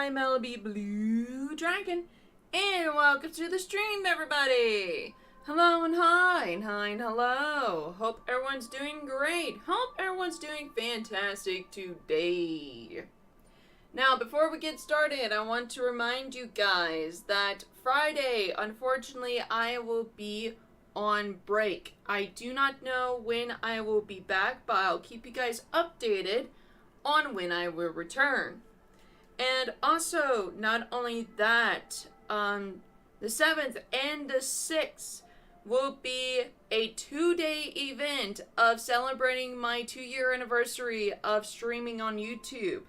I'm LLBlueDragon, and welcome to the stream, everybody! Hello and hi, and hello. Hope everyone's doing great. Hope everyone's doing fantastic today. Now, before we get started, I want to remind you guys that Friday, unfortunately, I will be on break. I do not know when I will be back, but I'll keep you guys updated on when I will return. And also, not only that, the 7th and the 6th will be a 2-day event of celebrating my 2-year anniversary of streaming on YouTube.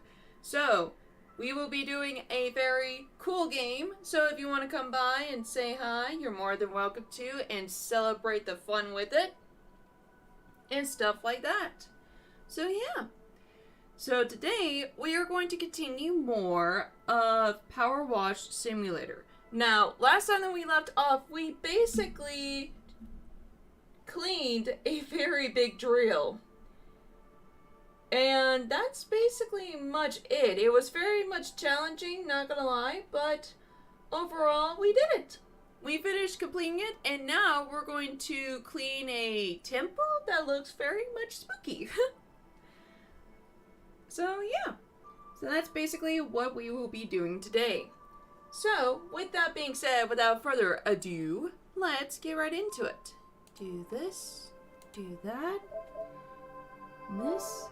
So, we will be doing a very cool game. So if you want to come by and say hi, you're more than welcome to, and celebrate the fun with it. And stuff like that. So yeah. So today, we are going to continue more of PowerWash Simulator. Now, last time that we left off, we basically cleaned a very big drill. And that's basically much it. It was very much challenging, not gonna lie, but overall, we did it. We finished completing it, and now we're going to clean a temple that looks very much spooky. So yeah, so that's basically what we will be doing today. So with that being said, without further ado, let's get right into it. Do this, do that, this.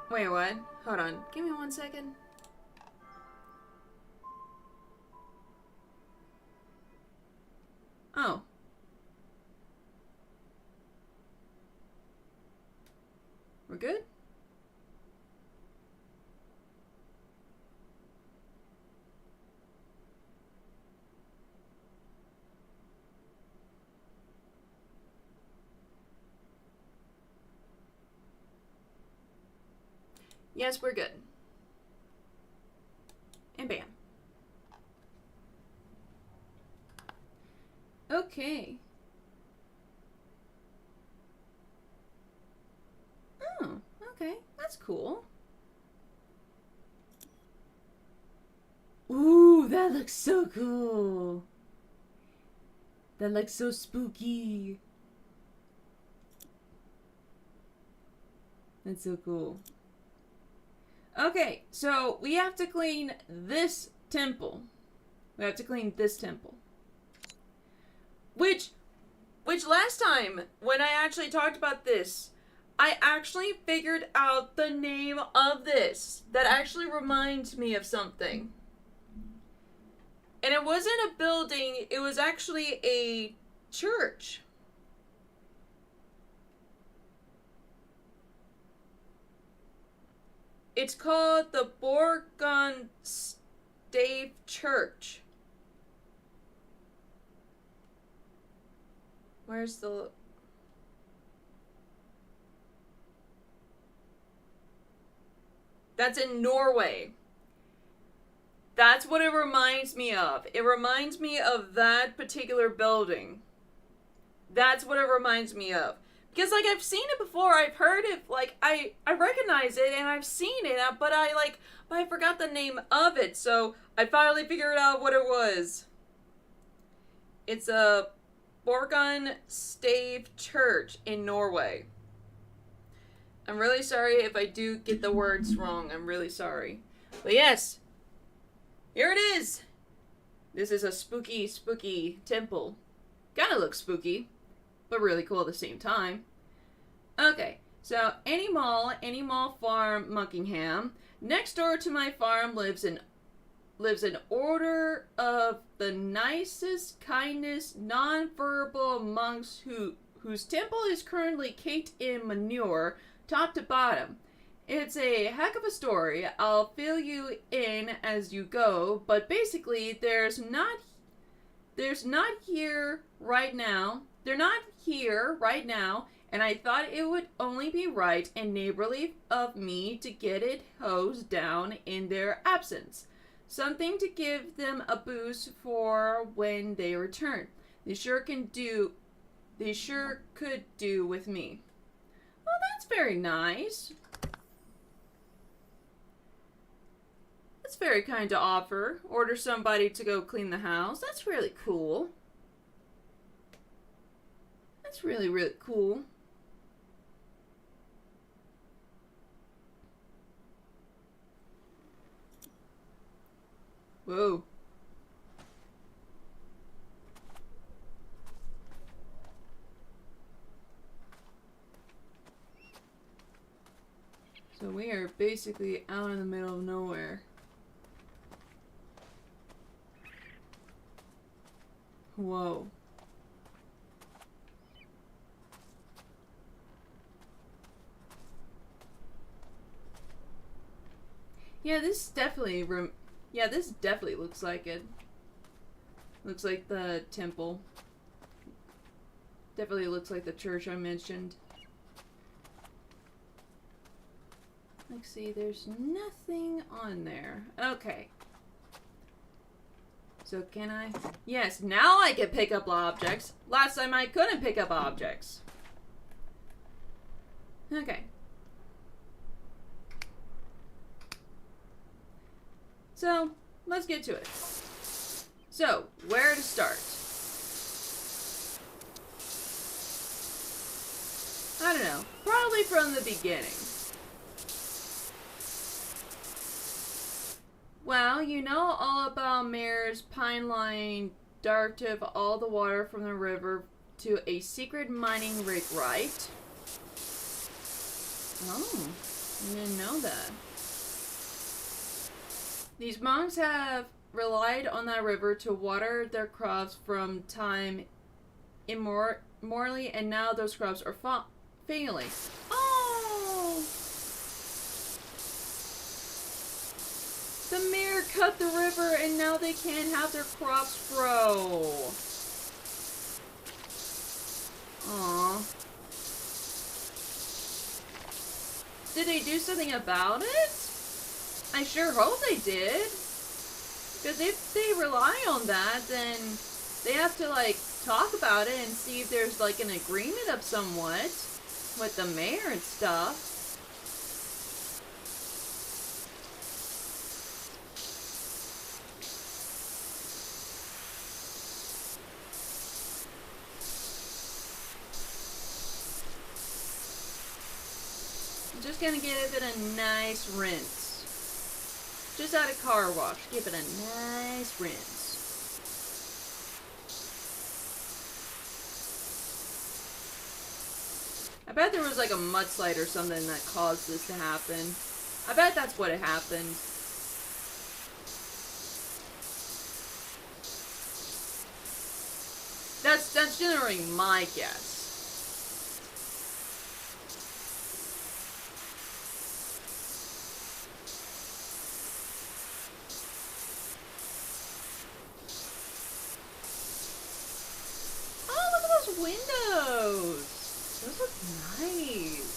Wait, what? Hold on, give me 1 second. Oh. We're good? Yes, we're good. And bam. Okay. Oh, okay. That's cool. Ooh, that looks so cool. That looks so spooky. That's so cool. Okay, so we have to clean this temple. We have to clean this temple. Which last time, when I actually talked about this, I actually figured out the name of this. That actually reminds me of something. And it wasn't a building, it was actually a church. It's called the Stave Church. Where's the... That's in Norway. That's what it reminds me of. It reminds me of that particular building. That's what it reminds me of. Because, like, I've seen it before. I've heard it, like, I recognize it, and I've seen it, but I forgot the name of it, so I finally figured out what it was. It's a Stave Church in Norway. I'm really sorry if I do get the words wrong. I'm really sorry. But yes, here it is. This is a spooky, spooky temple. Kinda looks spooky, but really cool at the same time. Okay, so Any Mall Farm, Muckingham. Next door to my farm lives an order of the nicest, kindest, non-verbal monks whose temple is currently caked in manure, top to bottom. It's a heck of a story. I'll fill you in as you go, but basically they're not here right now, and I thought it would only be right and neighborly of me to get it hosed down in their absence. Something to give them a boost for when they return. They sure could do with me. Well, that's very nice. That's very kind to offer. Order somebody to go clean the house. That's really cool. That's really, really cool. Whoa. So we are basically out in the middle of nowhere. Whoa. Yeah, this definitely looks like it. Looks like the temple. Definitely looks like the church I mentioned. Let's see, there's nothing on there. Okay. So can I? Yes, now I can pick up objects. Last time I couldn't pick up objects. Okay. So, let's get to it. So, where to start? I don't know. Probably from the beginning. Well, you know all about Mayor's Pine Line diverted all the water from the river to a secret mining rig, right? Oh, I didn't know that. These monks have relied on that river to water their crops from time immemorially, and now those crops are failing. Oh! The mayor cut the river and now they can't have their crops grow. Aww. Did they do something about it? I sure hope they did. Because if they rely on that, then they have to, like, talk about it and see if there's, like, an agreement of somewhat with the mayor and stuff. I'm just gonna give it a nice rinse. Just out of car wash, give it a nice rinse. I bet there was like a mudslide or something that caused this to happen. I bet that's what happened. That's generally my guess. Windows! Those look nice.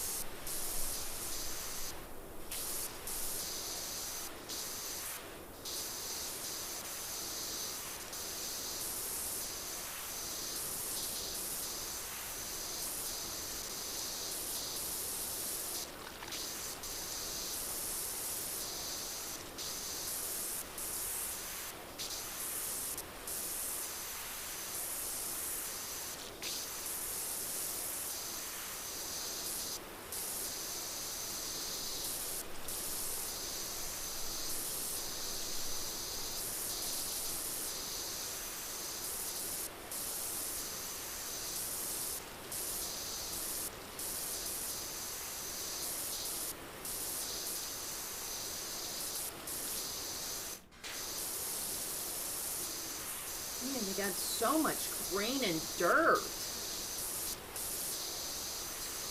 Man, they got so much grain and dirt. It's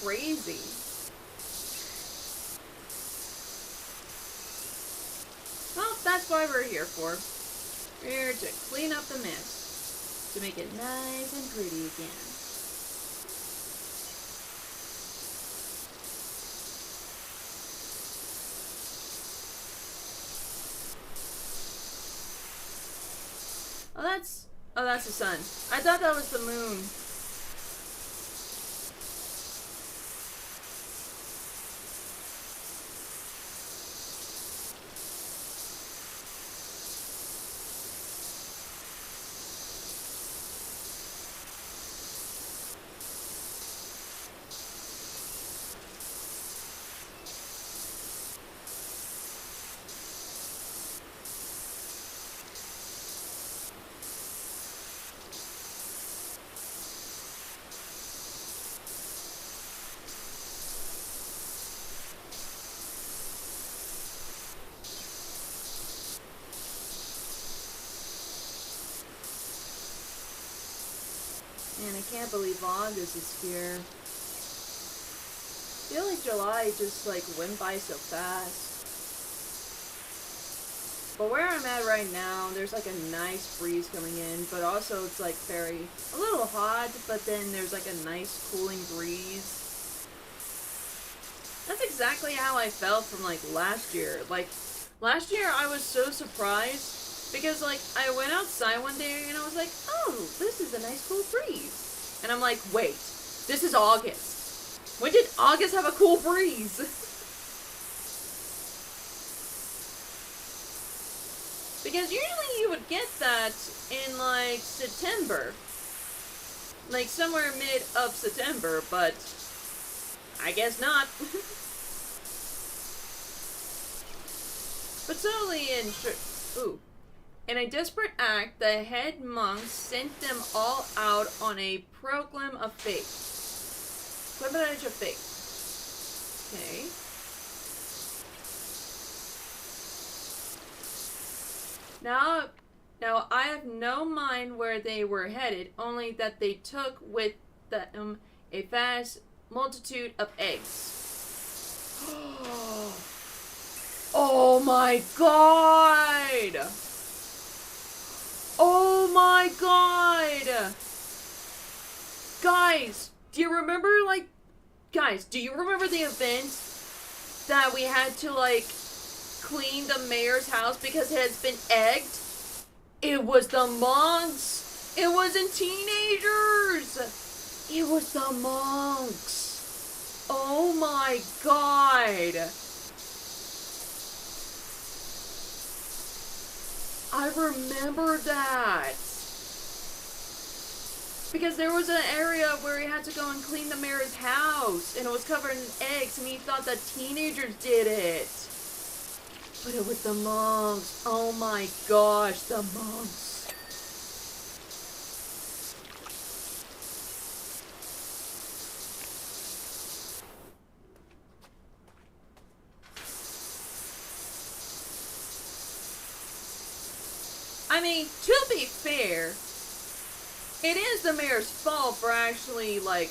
crazy. Well, that's why we're here for. We're here to clean up the mess. To make it nice and pretty again. Oh, that's the sun. I thought that was the moon. Man, I can't believe August is here. I feel like July just like went by so fast. But where I'm at right now, there's like a nice breeze coming in, but also it's like a little hot, but then there's like a nice cooling breeze. That's exactly how I felt from like last year. Like last year I was so surprised because like I went outside one day and I was like, oh, this is a nice cool breeze. And I'm like, wait, this is August. When did August have a cool breeze? Because usually you would get that in like September. Like somewhere mid of September, but I guess not. But slowly in a desperate act, the head monks sent them all out on a program of faith. Pilgrimage of faith. Okay. Now I have no mind where they were headed, only that they took with them a vast multitude of eggs. Oh my god! Oh my god! Guys, do you remember the event that we had to like clean the mayor's house because it has been egged? It was the monks! It wasn't teenagers! It was the monks! Oh my god! I remember that! Because there was an area where he had to go and clean the mayor's house, and it was covered in eggs, and he thought that teenagers did it. But it was the monks. Oh my gosh, the monks. I mean, to be fair, it is the mayor's fault for actually, like,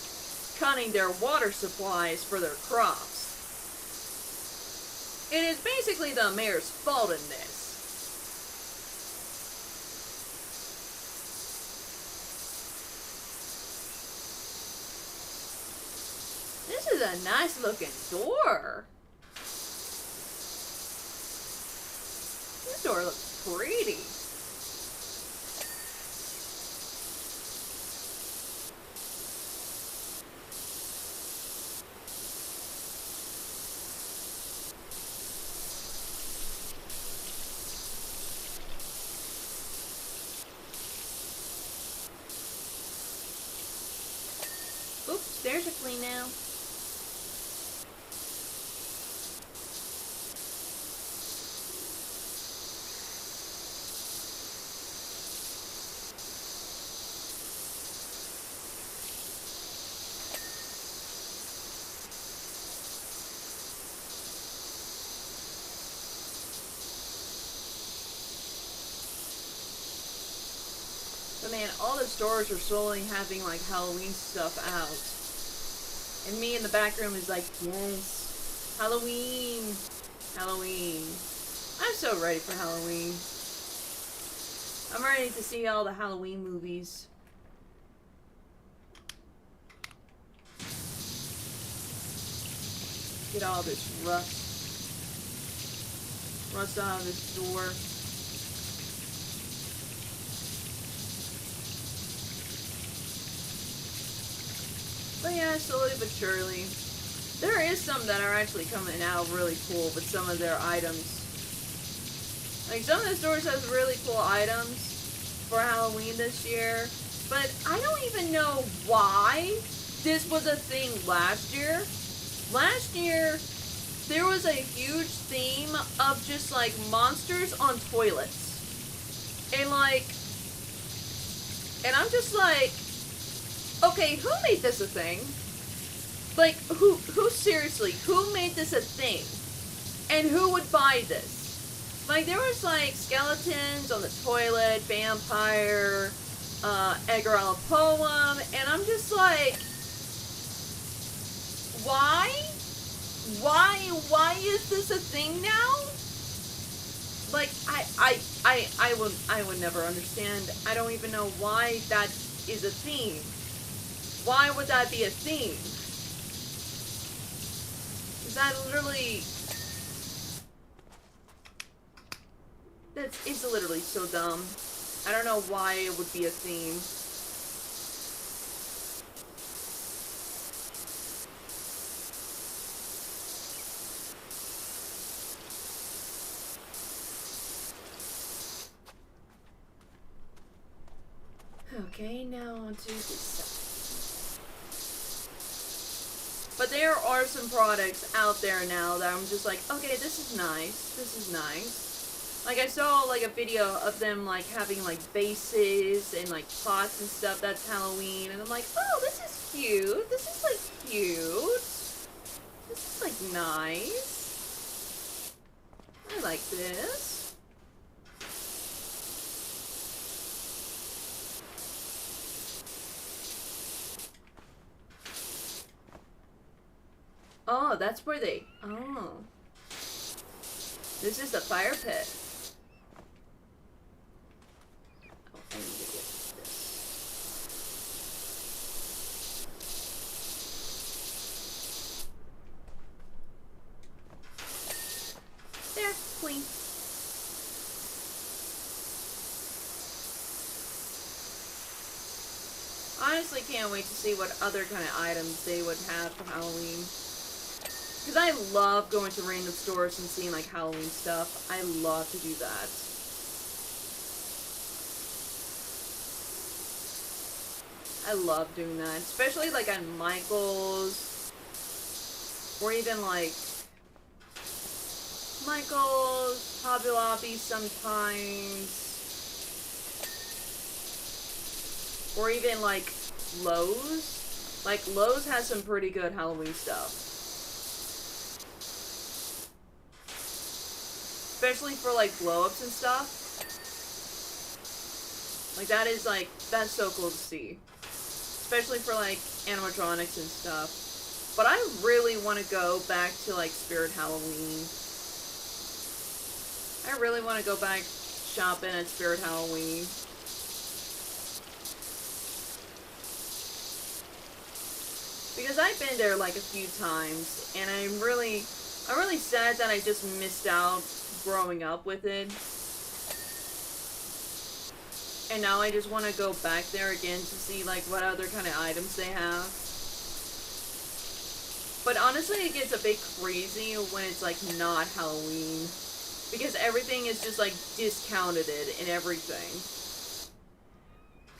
cutting their water supplies for their crops. It is basically the mayor's fault in this. This is a nice looking door. This door looks pretty. Oops, there's a clean now. But man, all the stores are slowly having like Halloween stuff out. And me in the back room is like, yes, Halloween, Halloween. I'm so ready for Halloween. I'm ready to see all the Halloween movies. Get all this rust out of this door. But yeah, slowly but surely. There is some that are actually coming out really cool with some of their items. Like, some of the stores has really cool items for Halloween this year. But I don't even know why this was a thing last year. Last year, there was a huge theme of just, like, monsters on toilets. And, like... And I'm just like... Okay, who made this a thing? Like, who seriously, who made this a thing? And who would buy this? Like, there was, like, skeletons on the toilet, vampire, Edgar Allan Poe, and I'm just like, why? Why is this a thing now? Like, I would never understand. I don't even know why that is a theme. Why would that be a theme? Is that literally... It's literally so dumb. I don't know why it would be a theme. Okay, now on to this side. But there are some products out there now that I'm just like, okay, this is nice. This is nice. Like, I saw, like, a video of them, like, having, like, vases and, like, pots and stuff that's Halloween. And I'm like, oh, this is cute. This is, like, cute. This is, like, nice. I like this. Oh, that's where they... Oh. This is the fire pit. I need to get this. There, clean. Honestly, can't wait to see what other kind of items they would have for Halloween. Because I love going to random stores and seeing, like, Halloween stuff. I love to do that. I love doing that. Especially, like, on Michael's. Or even, like, Michael's, Hobby Lobby sometimes. Or even, like, Lowe's. Like, Lowe's has some pretty good Halloween stuff. Especially for, like, blow-ups and stuff. Like, that is, like, that's so cool to see. Especially for, like, animatronics and stuff. But I really want to go back to, like, Spirit Halloween. I really want to go back shopping at Spirit Halloween. Because I've been there, like, a few times. And I'm really sad that I just missed out growing up with it. And now I just want to go back there again to see, like, what other kind of items they have. But honestly, it gets a bit crazy when it's, like, not Halloween. Because everything is just, like, discounted and everything.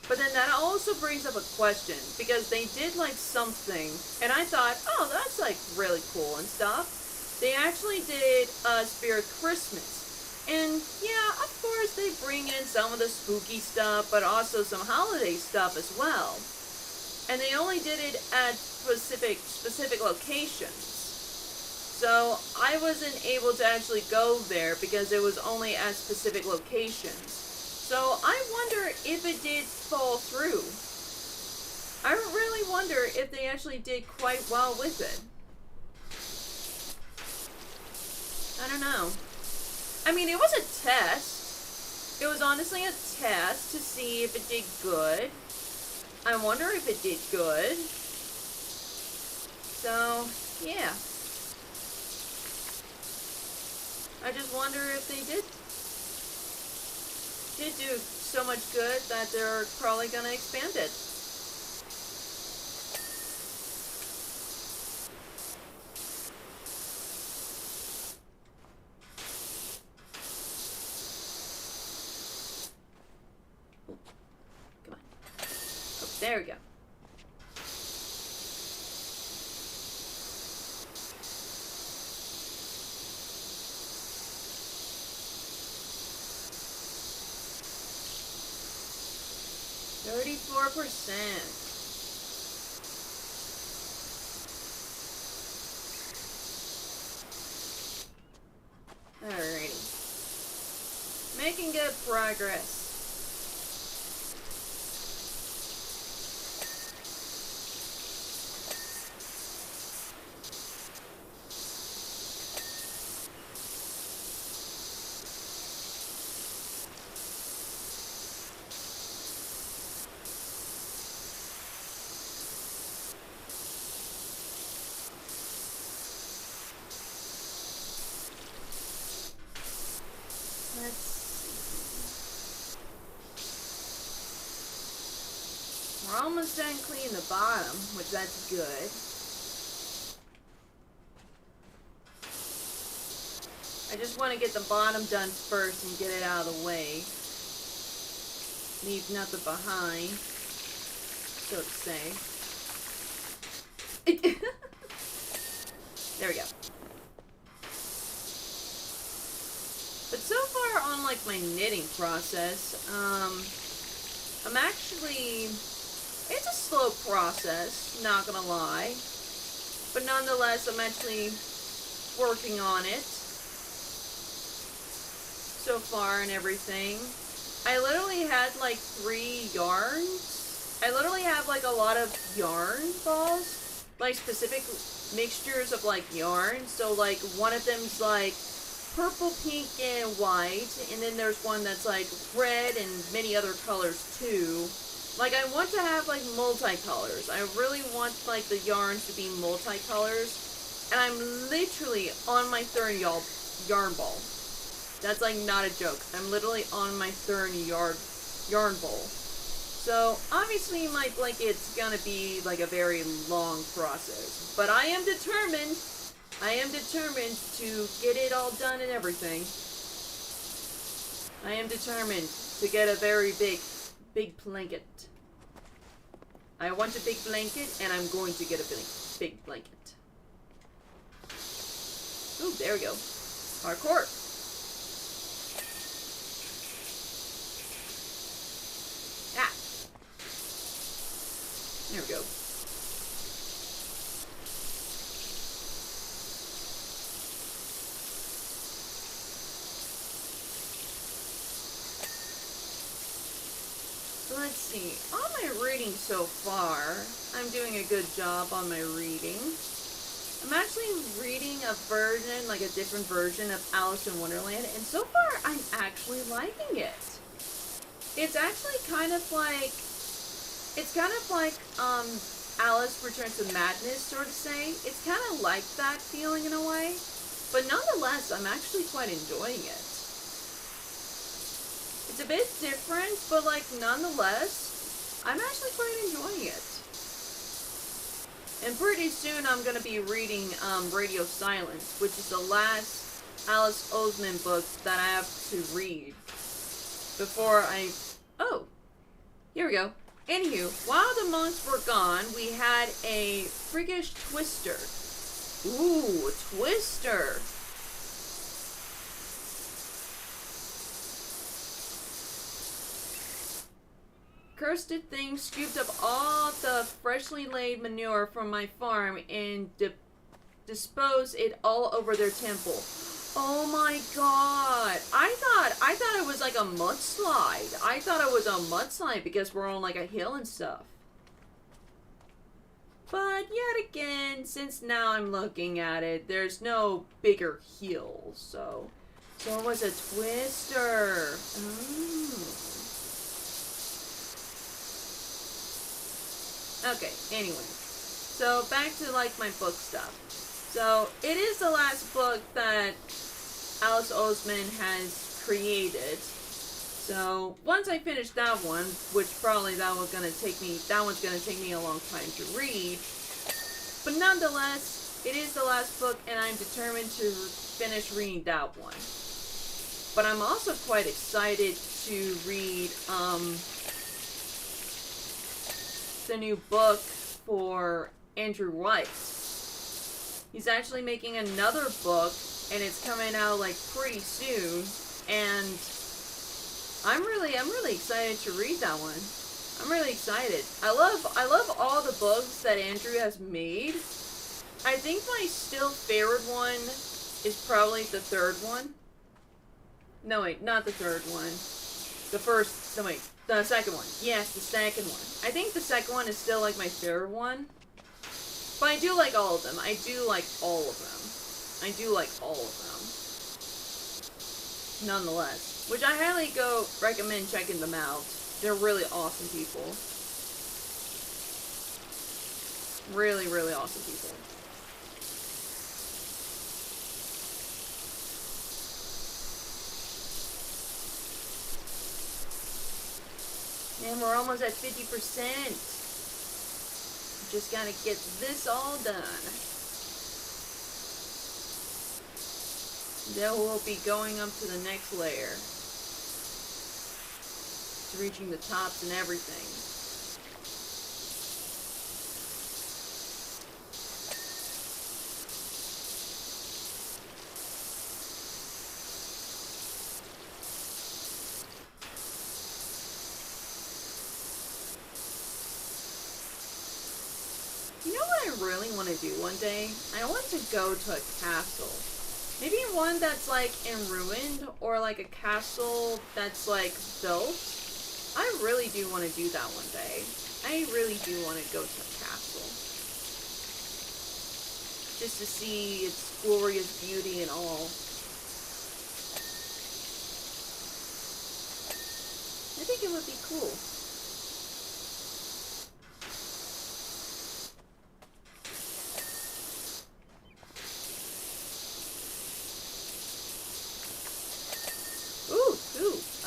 But then that also brings up a question. Because they did, like, something. And I thought, oh, that's, like, really cool and stuff. They actually did Spirit Christmas. And yeah, of course they bring in some of the spooky stuff, but also some holiday stuff as well. And they only did it at specific locations. So I wasn't able to actually go there because it was only at specific locations. So I wonder if it did fall through. I really wonder if they actually did quite well with it. I don't know. I mean, it was a test. It was honestly a test to see if it did good. I wonder if it did good. So, yeah. I just wonder if they did do so much good that they're probably gonna expand it. There we go. %. Alrighty. Making good progress. We're almost done cleaning the bottom, which that's good. I just want to get the bottom done first and get it out of the way. Leave nothing behind, so to say. There we go. But so far on like my knitting process, I'm actually, it's a slow process, not gonna lie. But nonetheless, I'm actually working on it so far and everything. I literally had like 3 yarns. I literally have like a lot of yarn balls, like specific mixtures of like yarn. So like one of them's like purple, pink, and white, and then there's one that's like red and many other colors too. Like I want to have like multicolors. I really want like the yarns to be multicolors, and I'm literally on my 3rd yarn ball. That's like not a joke. I'm literally on my 3rd yarn ball. So obviously my blanket's gonna be like a very long process, but I am determined. I am determined to get it all done and everything. I am determined to get a very big blanket. I want a big blanket, and I'm going to get a big blanket. Ooh, there we go. Parkour. Ah. There we go. Let's see, on my reading so far, I'm doing a good job on my reading. I'm actually reading a version, like a different version of Alice in Wonderland, and so far I'm actually liking it. It's actually kind of like, Alice Returns to Madness, sort of say. It's kind of like that feeling in a way, but nonetheless, I'm actually quite enjoying it. It's a bit different, but like nonetheless, I'm actually quite enjoying it. And pretty soon I'm going to be reading Radio Silence, which is the last Alice Oseman book that I have to read before I... Oh, here we go. Anywho, while the monks were gone, we had a freakish twister. Ooh, a twister. Cursed thing scooped up all the freshly laid manure from my farm and disposed it all over their temple. Oh my god! I thought it was like a mudslide. I thought it was a mudslide because we're on like a hill and stuff. But yet again, since now I'm looking at it, there's no bigger hill, so it was a twister. Oh. Okay, anyway, so back to like my book stuff. So it is the last book that Alice Oseman has created. So once I finish that one, which probably that one's gonna take me a long time to read. But nonetheless, it is the last book, and I'm determined to finish reading that one. But I'm also quite excited to read the new book for Andrew White. He's actually making another book, and it's coming out like pretty soon, and I'm really excited to read that one. I'm really excited. I love all the books that Andrew has made. I think my still favorite one is probably the 3rd one. No wait, not the 3rd one. The second one. Yes, the second one. I think the second one is still like my favorite one. But I do like all of them. I do like all of them. Nonetheless. Which I highly recommend checking them out. They're really awesome people. Really, really awesome people. And we're almost at 50%. Just gotta get this all done. Then we'll be going up to the next layer. It's reaching the tops and everything. You know what I really want to do one day? I want to go to a castle. Maybe one that's like in ruined, or like a castle that's like built. I really do want to do that one day. I really do want to go to a castle. Just to see its glorious beauty and all. I think it would be cool.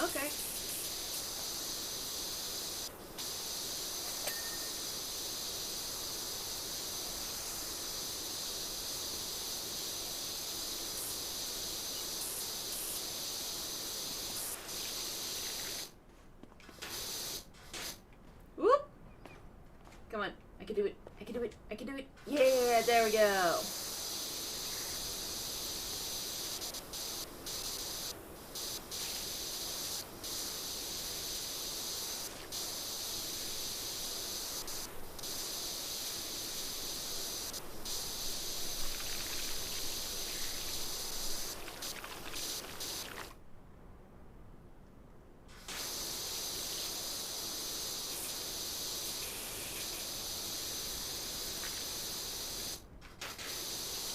Okay. Whoop! Come on, I can do it. I can do it. I can do it. Yeah, there we go.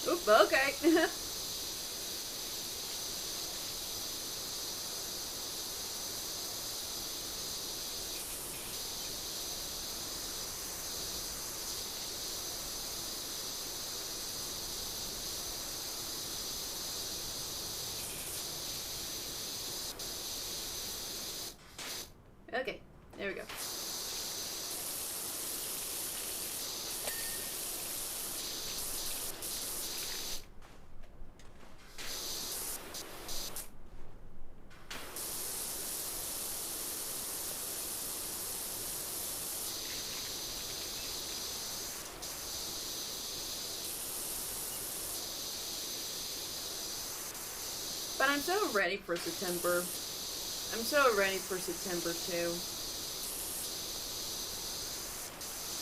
Oop, okay. Okay, there we go. But I'm so ready for September. I'm so ready for September too.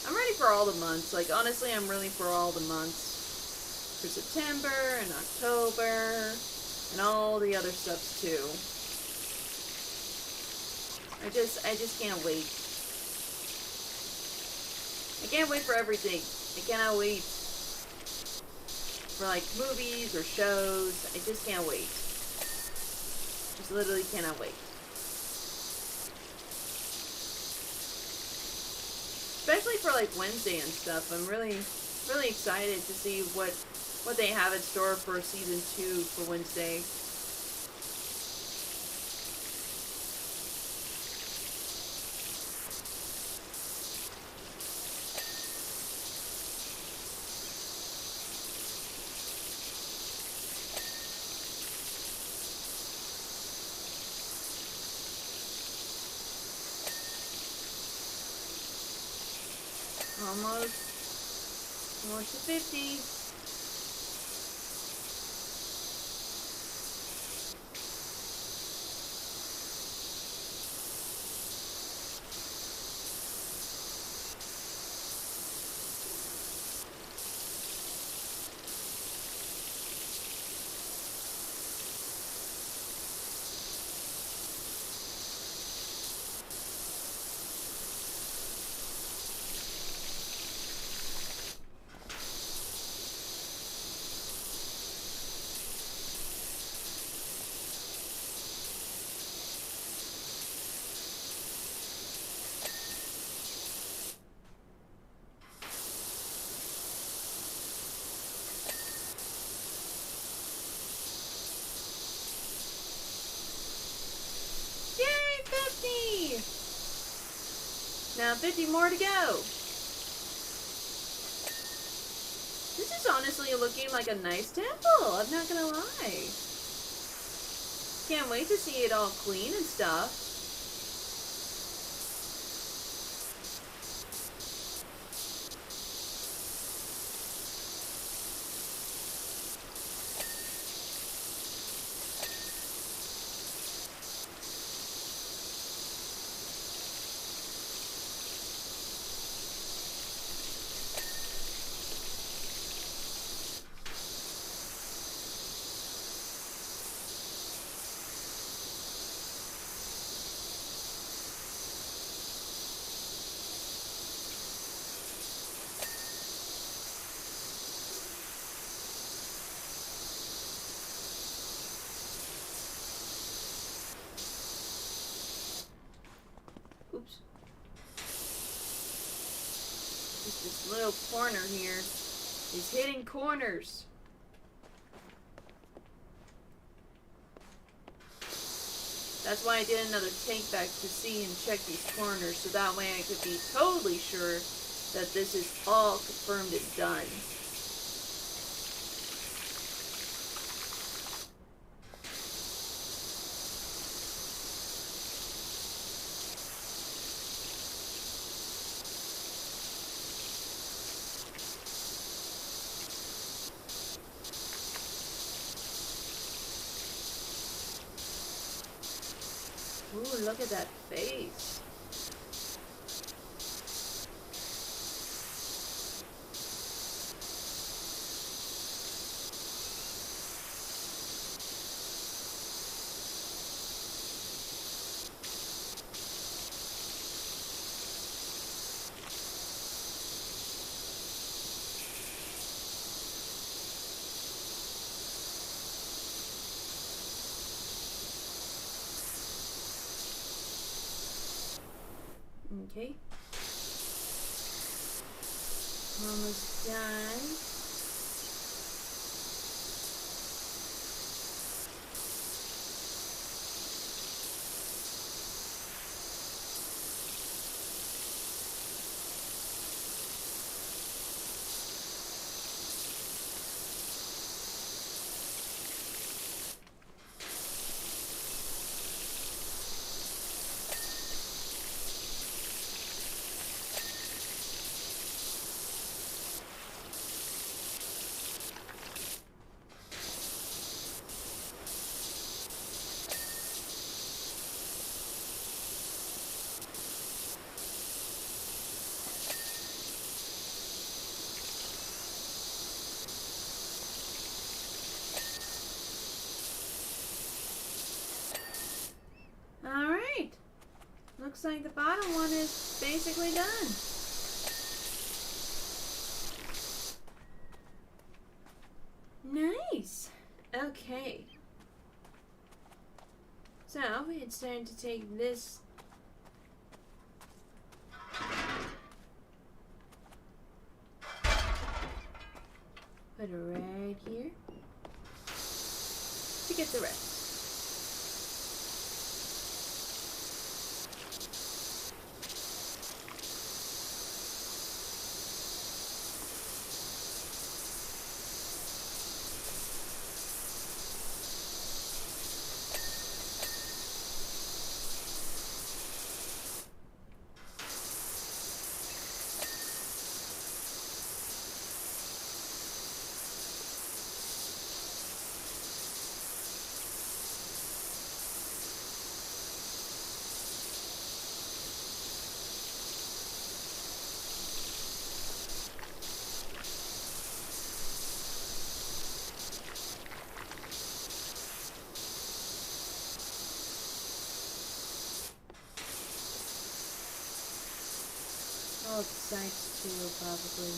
I'm ready for all the months. Like, honestly, I'm really for all the months. For September and October and all the other stuff too. I just can't wait. I can't wait for everything. I cannot wait for like movies or shows. I just can't wait. Just literally cannot wait. Especially for like Wednesday and stuff. I'm really excited to see what they have in store for season 2 for Wednesday. Almost to 50. have 50 more to go. This is honestly looking like a nice temple, I'm not gonna lie. Can't wait to see it all clean and stuff. Oops. Just this little corner here. These hidden corners. That's why I did another take back to see and check these corners, so that way I could be totally sure that this is all confirmed and done. Ooh, look at that face. Okay. Almost done. Alright. Looks like the bottom one is basically done. Nice. Okay. So, it's time to take this put it right here to get the rest. Both sides too, probably.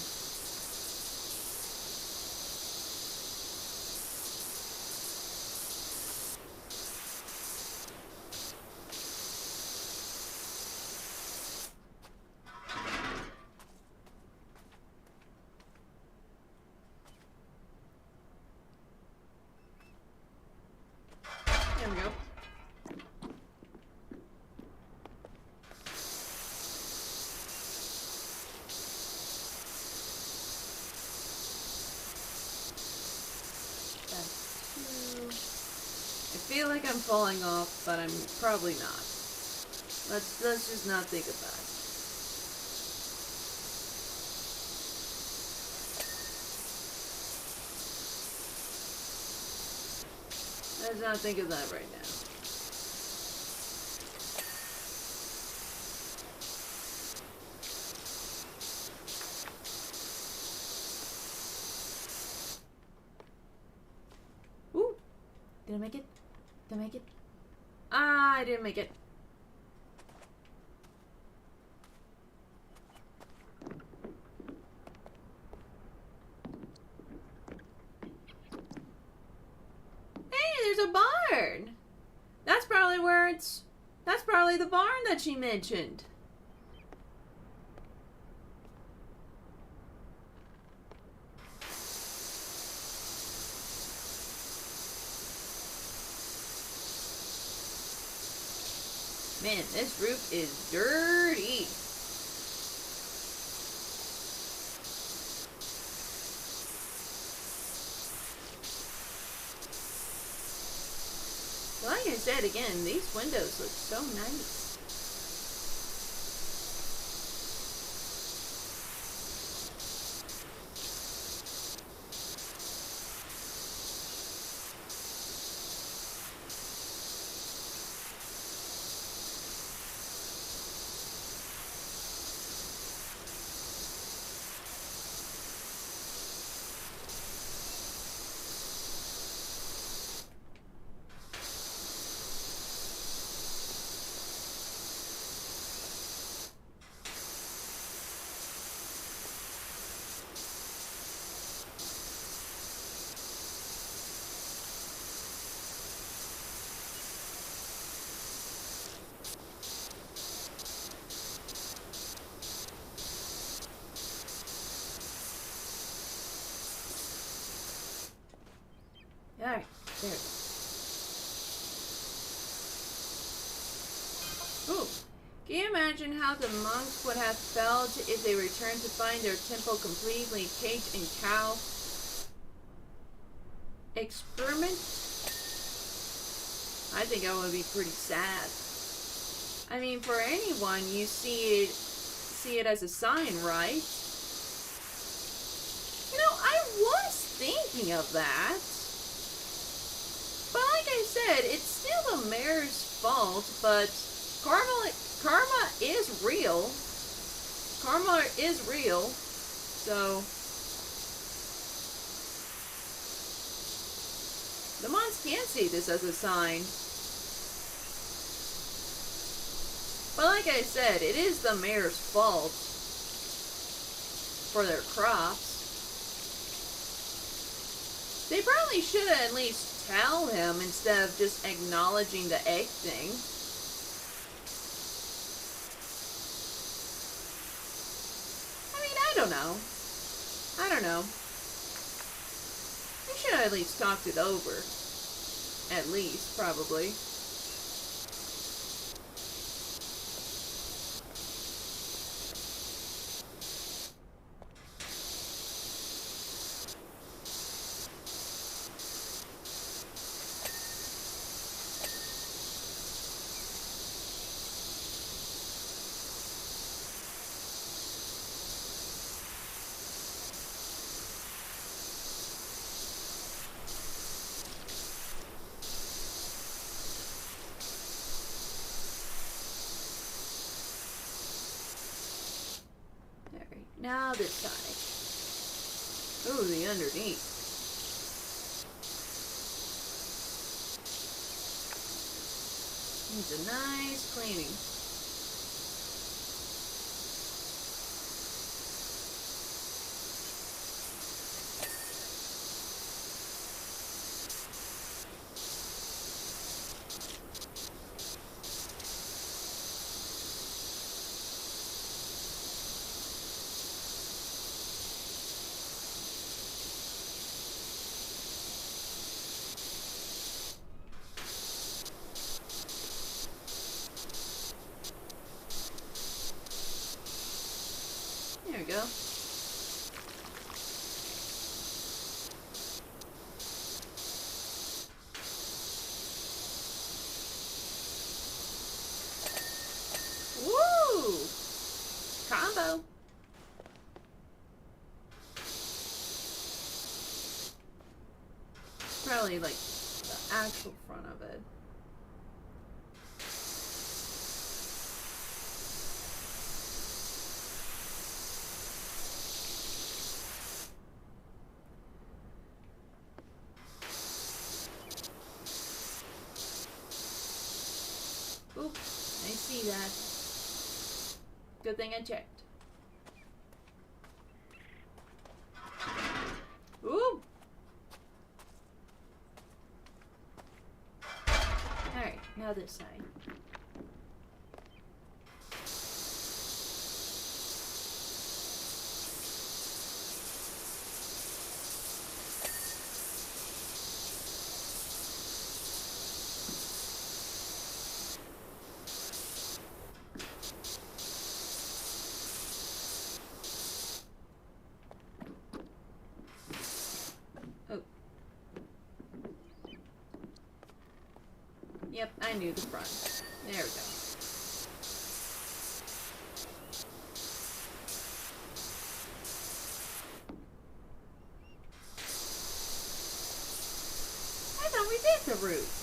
There we go. I feel like I'm falling off, but I'm probably not. Let's just not think of that. Let's not think of that right now. Ooh! Did I make it? Did I make it? Ah, I didn't make it. Hey, there's a barn! That's probably where it's... That's probably the barn that she mentioned. Man, this roof is dirty. Like I said again, these windows look so nice. Alright, there. Ooh. Can you imagine how the monks would have felt if they returned to find their temple completely caked in cow excrement? I think I would be pretty sad. I mean, for anyone, you see it as a sign, right? You know, I was thinking of that. But like I said, it's still the mayor's fault, but karma is real. Karma is real. So the monks can see this as a sign. But like I said, it is the mayor's fault for their crops. They probably should at least tell him instead of just acknowledging the egg thing. I mean, I don't know. I don't know. They should have at least talked it over. At least, probably. Now this side. Ooh, the underneath. Needs a nice cleaning. There we go. probably like the actual front of it. Oop, I see that. Good thing I checked. Ooh! Alright, now this side. Yep, I knew the front. There we go. I thought we did the roof.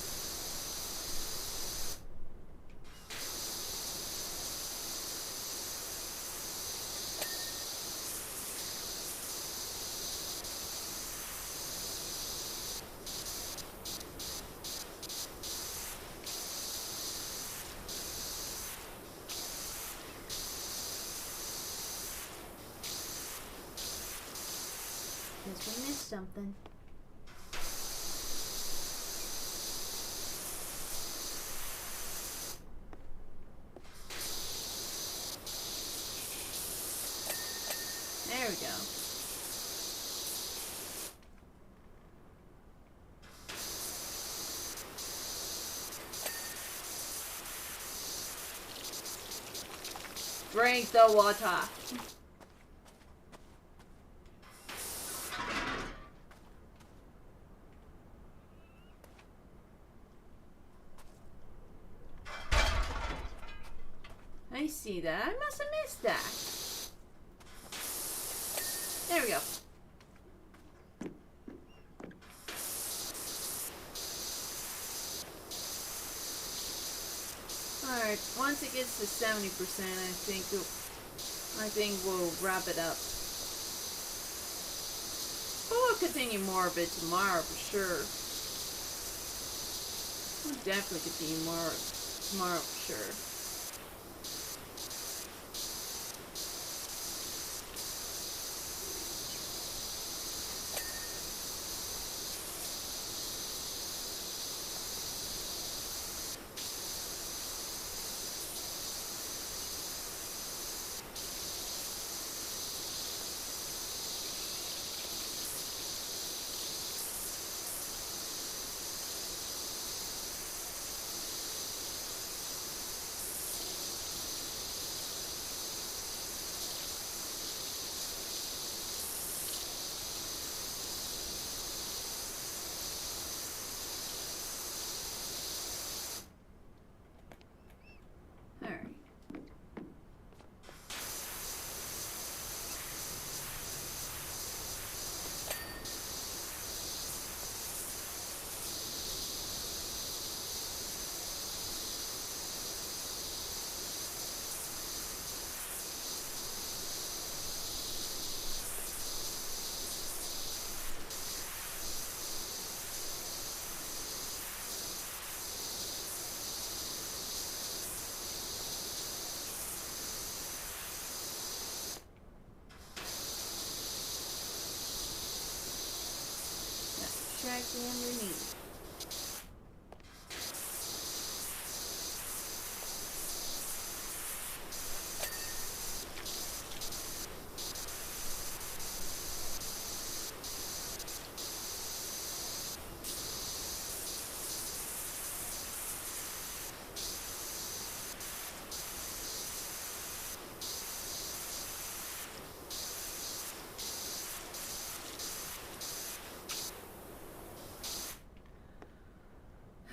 Guess we missed something. There we go. Drink the water. I see that. I must have missed that. There we go. Alright, once it gets to 70%, I think we'll wrap it up. But we'll continue more of it tomorrow for sure. We'll definitely continue more tomorrow for sure. Directly underneath.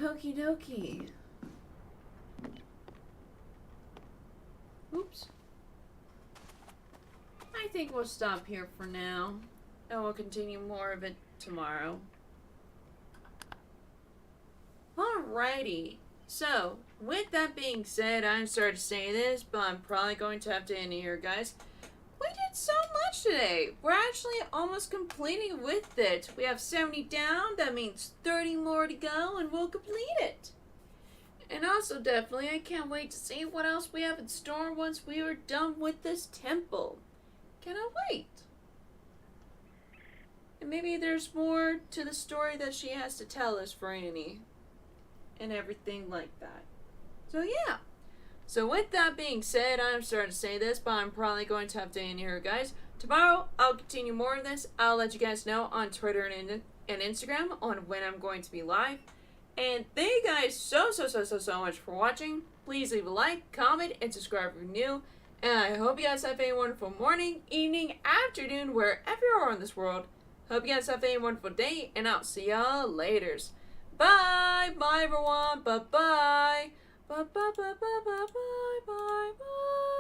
Okie dokie. Oops. I think we'll stop here for now, and we'll continue more of it tomorrow. Alrighty. So, with that being said, I'm sorry to say this, but I'm probably going to have to end it here, guys. We did so much today. We're actually almost completing with it. We have 70 down. That means 30 more to go, and we'll complete it. And also, definitely, I can't wait to see what else we have in store once we are done with this temple. Cannot wait. And maybe there's more to the story that she has to tell us for Annie. And everything like that. So, yeah. So with that being said, I'm sorry to say this, but I'm probably going to have to end here, guys. Tomorrow, I'll continue more of this. I'll let you guys know on Twitter and Instagram on when I'm going to be live. And thank you guys so much for watching. Please leave a like, comment, and subscribe if you're new. And I hope you guys have a wonderful morning, evening, afternoon, wherever you are in this world. Hope you guys have a wonderful day, and I'll see y'all later. Bye! Bye, everyone! Bye-bye! Bye-bye-bye-bye-bye-bye-bye!